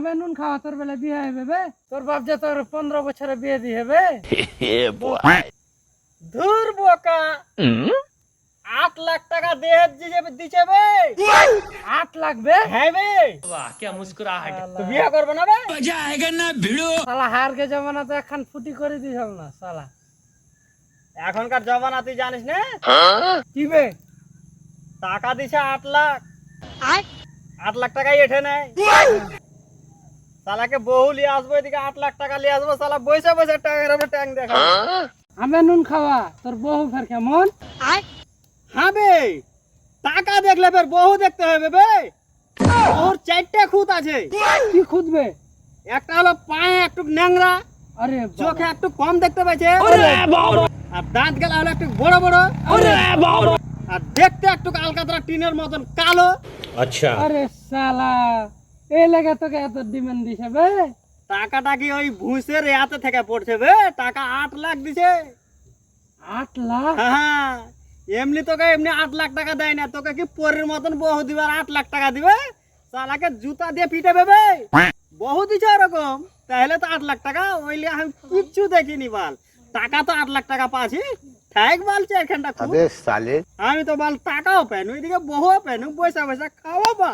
হবে নুন খাওয়া তোর বেলা বিয়ে হবে বে তোর বাপ যে তোর 15 বছরে বিয়ে দিয়ে হবে ধুর বোকা 8 লাখ টাকা দিছে বে 8 লাখ বে হ্যাঁ বে তো বিয়ে করবে না বে শালা হারকে জমানাতে এখন ফুটি করে দিছ না শালা এখনকার জমানা তুই জানিস না কি বে টাকা দিছে 8 লাখ 8 লাখ টাকাই এঠে নেয় শালাকে বহু লিয়ে আসবো এদিকে 8 লাখ টাকা লিয়ে আসবো শালা বসে বসে ট্যাংের উপরে ট্যাং দেখা হবে নুন খাওয়া তোর বহু ফের কেমন হ্যাঁ বে টাকা দেখলে ফের বহু দেখতে হবে বে ওর 4টে খুঁত আছে কি খুঁজবে একটা হলো পায়ে একটু ন্যাংরা আরে চোখে একটু কম দেখতে পাচ্ছে বাবা আর দাঁত গেলা হলো একটু বড় বড় আরে বাবা আর দেখতে একটু আলকাতরা টিনের মতন কালো আরে শালা এই লাগা তোকে এত ডিমান্ড দিছে বে টাকাটা কি ওই ভুঁসের হাতে থেকে পড়ছে বে টাকা 8 লাখ দিছে 8 লাখ হ্যাঁ এমনি তোকে এমনি 8 লাখ টাকা দেয় না তোকে কি পরের মতন বহু দিবার 8 লাখ টাকা দিবে শালাকে জুতা দিয়ে পিটাবে বে বহু দিছে এরকম তাহলে তো 8 লাখ টাকা ওইলে আমি কিচ্ছু দেখিনি বাল টাকা তো 8 লাখ টাকা পাচ্ছি ঠাক বালছে এখানটা আমি তো বাল টাকাও পেন ওইদিকে বহু পেন পয়সা পয়সা খাওয়া বা